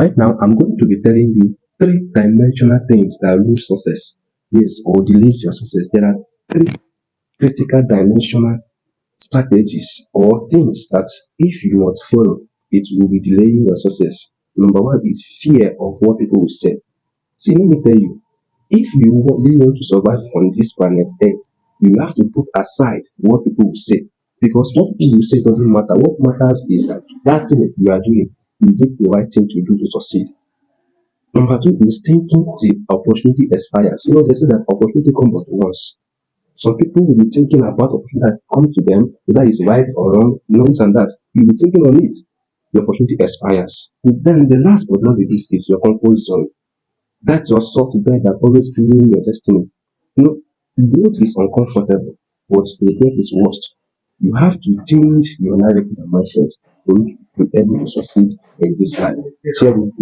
Right now, I'm going to be telling you three-dimensional things that rule success. Yes, or delays your success. There are three critical dimensional strategies or things that if you not follow, it will be delaying your success. Number one is fear of what people will say. See, let me tell you, if you really want to survive on this planet Earth, you have to put aside what people will say. Because what people will say doesn't matter. What matters is that that thing that you are doing, is it the right thing to do to succeed? Number two is thinking the opportunity expires. They say that opportunity comes but once. Some people will be thinking about opportunity that come to them, whether it's right or wrong, this and that. You'll be thinking on it. The opportunity expires. Then the last but not the least is your comfort zone. That's your soft bed that always feeling your destiny. Growth is uncomfortable, but regret is worst. You have to change your narrative and mindset for you to be able to succeed in this life. Share with